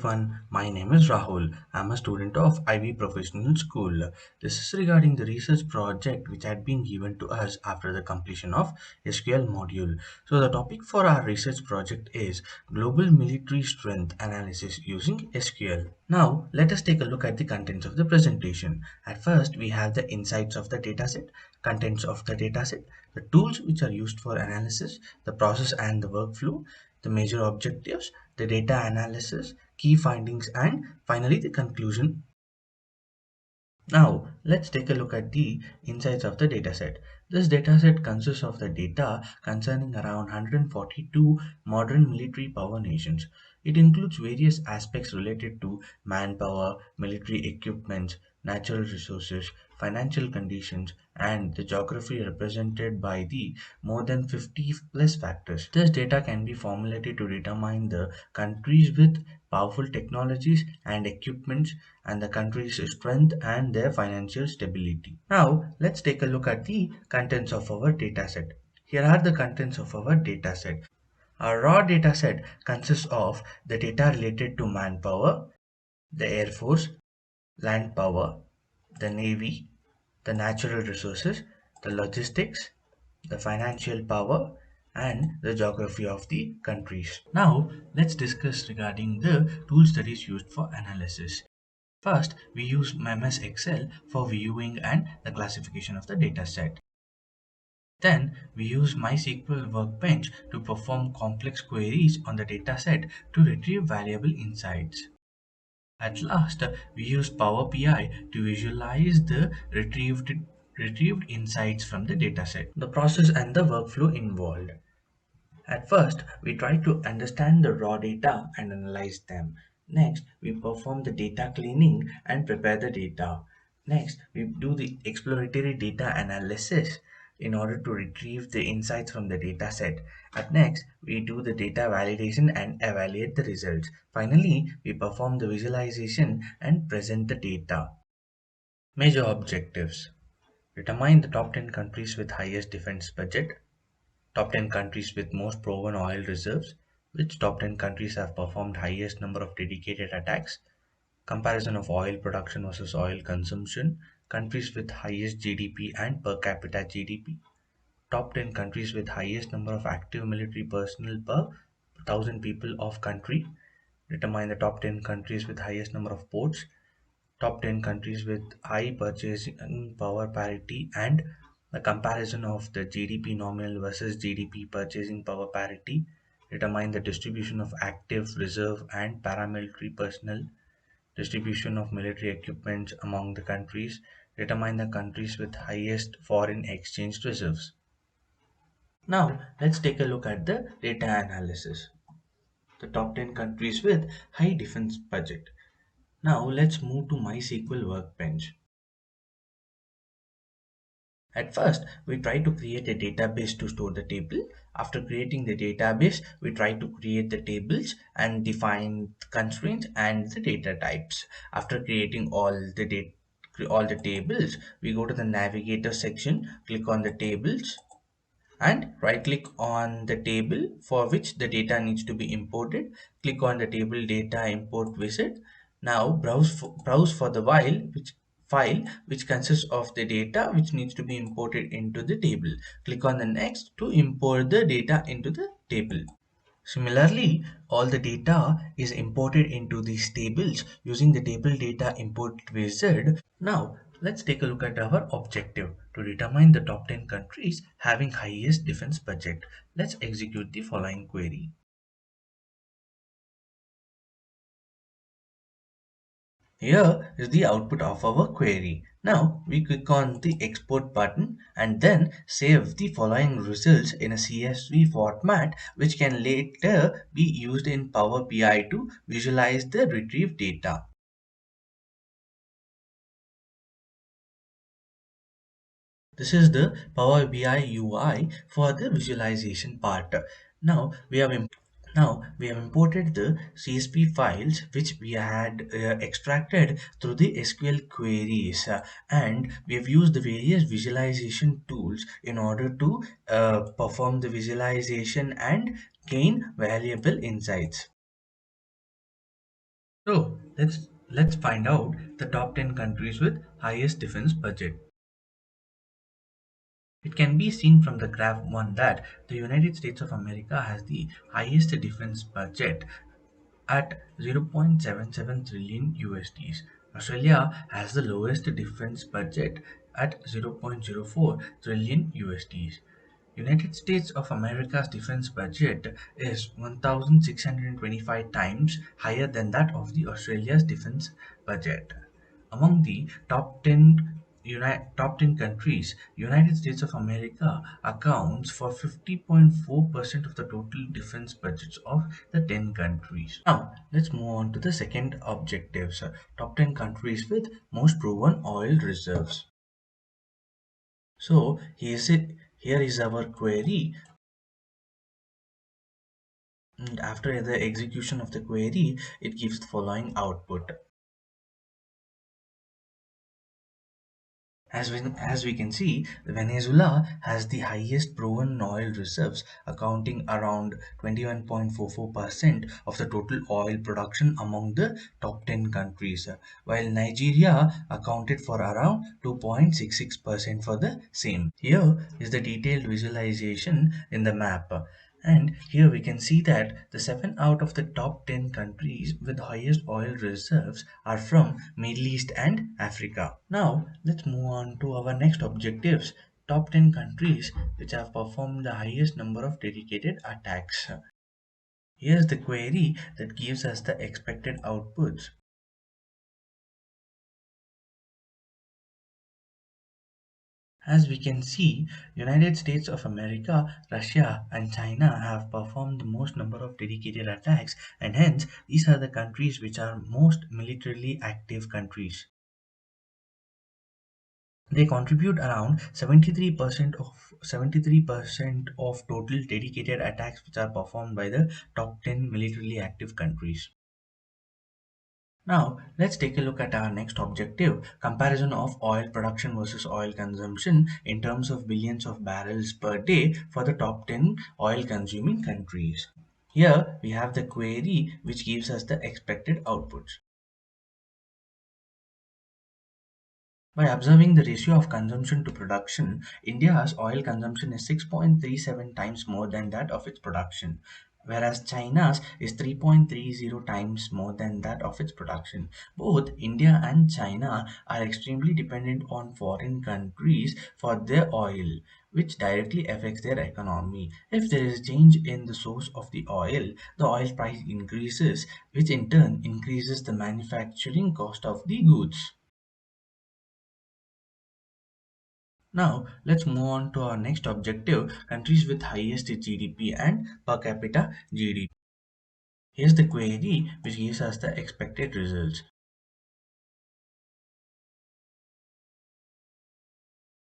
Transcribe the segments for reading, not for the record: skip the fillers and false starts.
everyone, my name is Rahul. I'm a student of IvyProSchool School. This is regarding the research project which had been given to us after the completion of SQL module. So the topic for our research project is Global Military Strength Analysis using SQL. Now let us take a look at the contents of the presentation. At first we have the insights of the dataset, contents of the dataset, the tools which are used for analysis, the process and the workflow, the major objectives, the data analysis, key findings, and finally the conclusion. Now, let's take a look at the insights of the dataset. This dataset consists of the data concerning around 142 modern military power nations. It includes various aspects related to manpower, military equipment, natural resources, financial conditions, and the geography represented by the more than 50 plus factors. This data can be formulated to determine the countries with powerful technologies and equipments and the country's strength and their financial stability. Now, let's take a look at the contents of our dataset. Here are the contents of our dataset. Our raw dataset consists of the data related to manpower, the Air Force, land power, the Navy, the natural resources, the logistics, the financial power, and the geography of the countries. Now, let's discuss regarding the tools that is used for analysis. First, we use MS Excel for viewing and the classification of the data set. Then, we use MySQL Workbench to perform complex queries on the dataset to retrieve valuable insights. At last, we use Power BI to visualize the retrieved insights from the dataset. The process and the workflow involved. At first, we try to understand the raw data and analyze them. Next, we perform the data cleaning and prepare the data. Next, we do the exploratory data analysis in order to retrieve the insights from the data set. At next, we do the data validation and evaluate the results. Finally, we perform the visualization and present the data. Major objectives. Determine the top 10 countries with highest defense budget. Top 10 countries with most proven oil reserves. Which top 10 countries have performed highest number of dedicated attacks? Comparison of oil production versus oil consumption. Countries with highest GDP and per capita GDP. Top 10 countries with highest number of active military personnel per 1000 people of country. Determine the top 10 countries with highest number of ports. Top 10 countries with high purchasing power parity and a comparison of the GDP nominal versus GDP purchasing power parity. Determine the distribution of active, reserve, and paramilitary personnel. Distribution of military equipment among the countries. Determine the countries with highest foreign exchange reserves. Now, let's take a look at the data analysis. The top 10 countries with high defense budget. Now, let's move to MySQL Workbench. At first, we try to create a database to store the table. After creating the database, we try to create the tables and define constraints and the data types. After creating all the tables, we go to the navigator section, click on the tables, and right click on the table for which the data needs to be imported. Click on the table data import wizard. Now browse for the file which consists of the data which needs to be imported into the table. Click on the next to import the data into the table. Similarly, all the data is imported into these tables using the table data import wizard. Now, let's take a look at our objective to determine the top 10 countries having highest defense budget. Let's execute the following query. Here is the output of our query. Now we click on the export button and then save the following results in a CSV format which can later be used in Power BI to visualize the retrieved data. This is the Power BI UI for the visualization part. Now we have imported the CSV files which we had extracted through the SQL queries, and we have used the various visualization tools in order to perform the visualization and gain valuable insights. So let's find out the top 10 countries with highest defense budget. It can be seen from the graph 1 that the United States of America has the highest defense budget at 0.77 trillion USDs. Australia has the lowest defense budget at 0.04 trillion USDs. United States of America's defense budget is 1,625 times higher than that of the Australia's defense budget. Among the top 10 countries, United States of America accounts for 50.4% of the total defense budgets of the 10 countries. Now, let's move on to the second objectives. Top 10 countries with most proven oil reserves. So, here is our query, and after the execution of the query, it gives the following output. As we can see, Venezuela has the highest proven oil reserves, accounting around 21.44% of the total oil production among the top 10 countries, while Nigeria accounted for around 2.66% for the same. Here is the detailed visualization in the map. And here we can see that the 7 out of the top 10 countries with highest oil reserves are from Middle East and Africa. Now let's move on to our next objectives. Top 10 countries which have performed the highest number of dedicated attacks. Here's the query that gives us the expected outputs. As we can see, United States of America, Russia and China have performed the most number of dedicated attacks, and hence these are the countries which are most militarily active countries. They contribute around 73% of total dedicated attacks which are performed by the top 10 militarily active countries. Now, let's take a look at our next objective, comparison of oil production versus oil consumption in terms of billions of barrels per day for the top 10 oil consuming countries. Here we have the query which gives us the expected outputs. By observing the ratio of consumption to production, India's oil consumption is 6.37 times more than that of its production, whereas China's is 3.30 times more than that of its production. Both India and China are extremely dependent on foreign countries for their oil, which directly affects their economy. If there is change in the source of the oil price increases, which in turn increases the manufacturing cost of the goods. Now, let's move on to our next objective, countries with highest GDP and per capita GDP. Here's the query which gives us the expected results.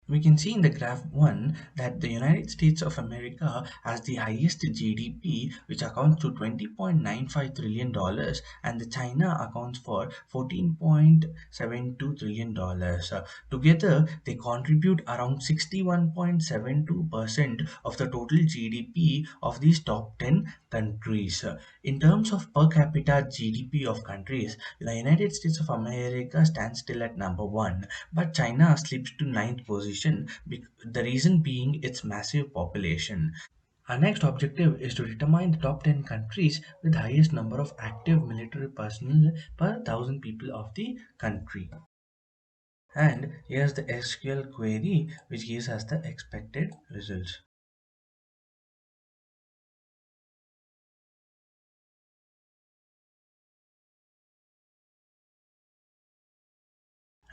We can see in the graph 1 that the United States of America has the highest GDP, which accounts to $20.95 trillion dollars, and the China accounts for $14.72 trillion dollars. Together, they contribute around 61.72% of the total GDP of these top 10 countries. In terms of per capita GDP of countries, the United States of America stands still at number 1, but China slips to ninth position, the reason being its massive population. Our next objective is to determine the top 10 countries with highest number of active military personnel per thousand people of the country. And here's the SQL query which gives us the expected results.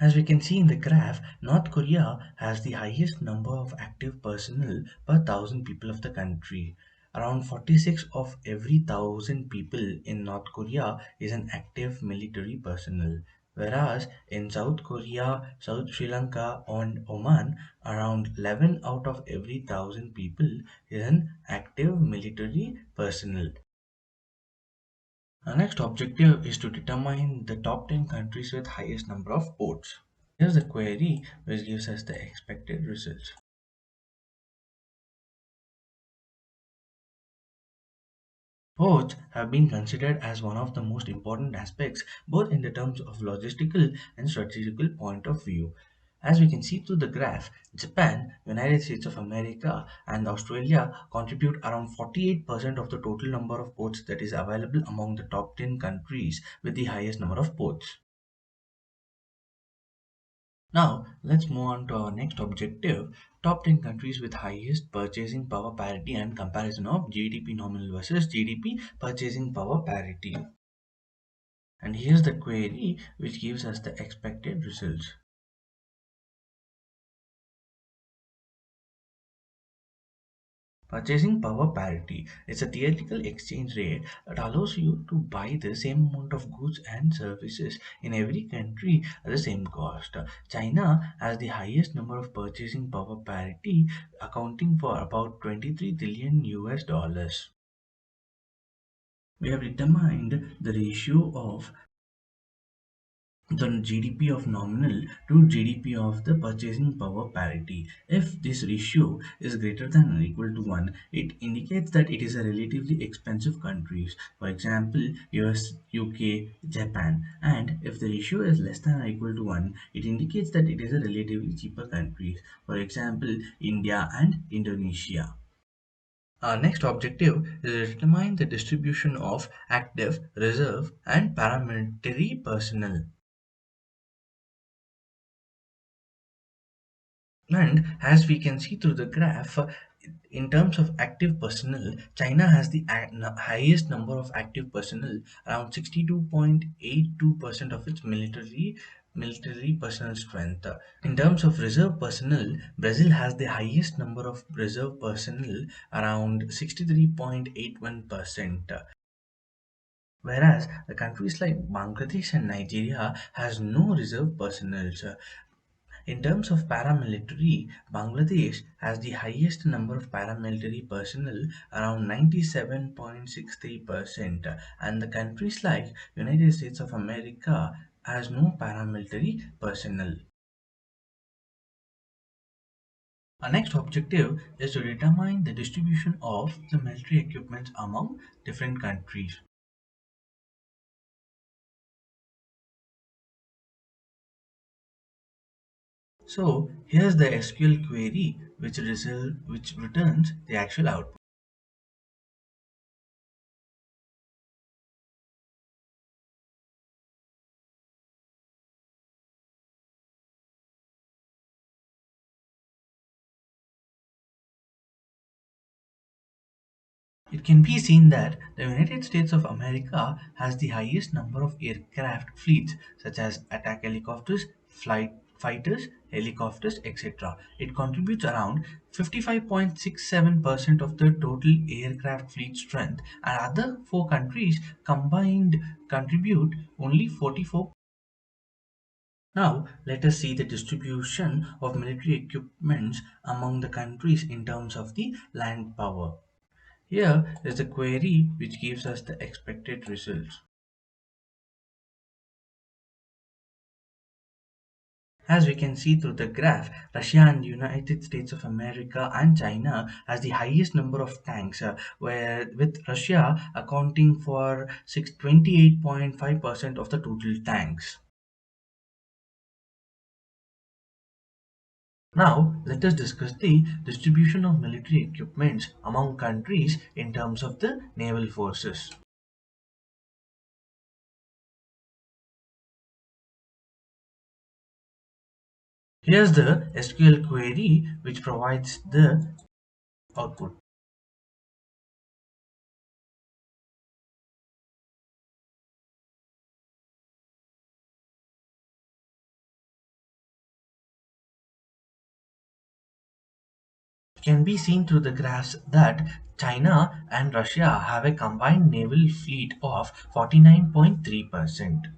As we can see in the graph, North Korea has the highest number of active personnel per thousand people of the country. Around 46 of every thousand people in North Korea is an active military personnel. Whereas in South Korea, South Sri Lanka, and Oman, around 11 out of every thousand people is an active military personnel. Our next objective is to determine the top 10 countries with highest number of ports. Here's the query which gives us the expected results. Ports have been considered as one of the most important aspects, both in the terms of logistical and strategical point of view. As we can see through the graph, Japan, United States of America, and Australia contribute around 48% of the total number of ports that is available among the top 10 countries with the highest number of ports. Now, let's move on to our next objective, top 10 countries with highest purchasing power parity and comparison of GDP nominal versus GDP purchasing power parity. And here's the query which gives us the expected results. Purchasing power parity is a theoretical exchange rate that allows you to buy the same amount of goods and services in every country at the same cost. China has the highest number of purchasing power parity, accounting for about 23 billion US dollars. We have determined the ratio of the GDP of nominal to GDP of the purchasing power parity. If this ratio is greater than or equal to 1, it indicates that it is a relatively expensive country. For example, US, UK, Japan. And if the ratio is less than or equal to 1, it indicates that it is a relatively cheaper country. For example, India and Indonesia. Our next objective is to determine the distribution of active, reserve, and paramilitary personnel. And as we can see through the graph, in terms of active personnel, China has the highest number of active personnel, around 62.82% of its military personnel strength. In terms of reserve personnel, Brazil has the highest number of reserve personnel, around 63.81%. Whereas the countries like Bangladesh and Nigeria has no reserve personnel. In terms of paramilitary, Bangladesh has the highest number of paramilitary personnel, around 97.63%, and the countries like United States of America has no paramilitary personnel. Our next objective is to determine the distribution of the military equipment among different countries. So here's the SQL query which returns the actual output. It can be seen that the United States of America has the highest number of aircraft fleets, such as attack helicopters, flight fighters, helicopters, etc. It contributes around 55.67% of the total aircraft fleet strength, and other four countries combined contribute only 44. Now, let us see the distribution of military equipments among the countries in terms of the land power. Here is the query which gives us the expected results. As we can see through the graph, Russia and United States of America and China has the highest number of tanks, where with Russia accounting for 28.5% of the total tanks. Now, let us discuss the distribution of military equipments among countries in terms of the naval forces. Here's the SQL query which provides the output. Can be seen through the graphs that China and Russia have a combined naval fleet of 49.3%.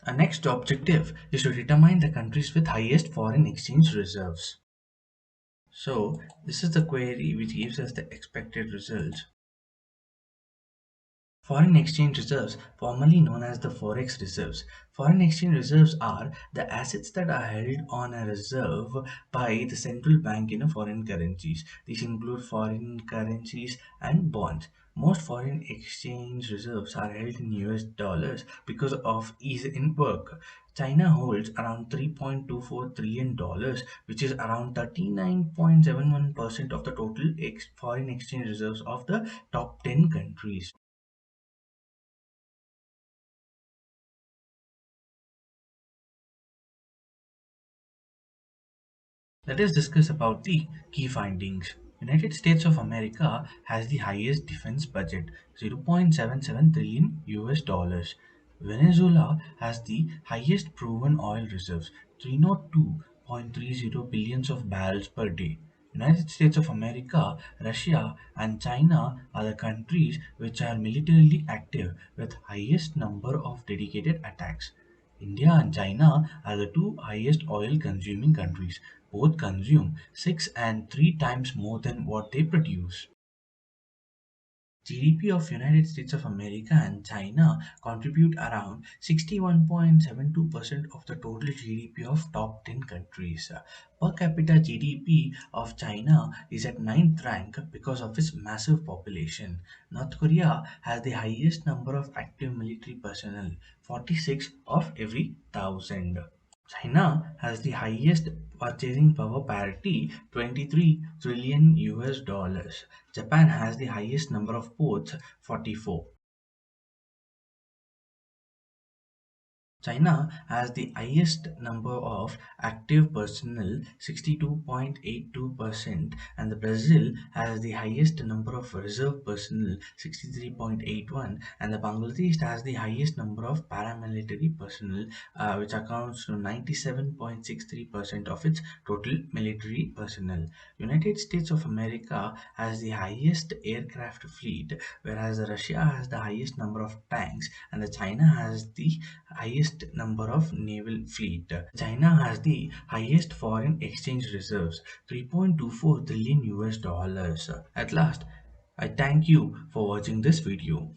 Our next objective is to determine the countries with highest foreign exchange reserves. So, this is the query which gives us the expected results. Foreign exchange reserves, formerly known as the forex reserves. Foreign exchange reserves are the assets that are held on a reserve by the central bank in a foreign currencies. These include foreign currencies and bonds. Most foreign exchange reserves are held in US dollars because of ease in work. China holds around $3.24 trillion, dollars, which is around 39.71% of the total foreign exchange reserves of the top 10 countries. Let us discuss about the key findings. United States of America has the highest defense budget, 0.77 trillion US dollars. Venezuela has the highest proven oil reserves, 302.30 billions of barrels per day. United States of America, Russia, and China are the countries which are militarily active with highest number of dedicated attacks. India and China are the two highest oil consuming countries. Both consume 6 and 3 times more than what they produce. GDP of United States of America and China contribute around 61.72% of the total GDP of top 10 countries. Per capita GDP of China is at ninth rank because of its massive population. North Korea has the highest number of active military personnel, 46 of every 1,000. China has the highest purchasing power parity, 23 trillion US dollars. Japan has the highest number of ports, 44. China has the highest number of active personnel, 62.82%, and the Brazil has the highest number of reserve personnel, 63.81, and the Bangladesh has the highest number of paramilitary personnel, which accounts to 97.63% of its total military personnel. United States of America has the highest aircraft fleet, whereas Russia has the highest number of tanks, and the China has the highest number of naval fleet. China has the highest foreign exchange reserves, 3.24 trillion US dollars. At last, I thank you for watching this video.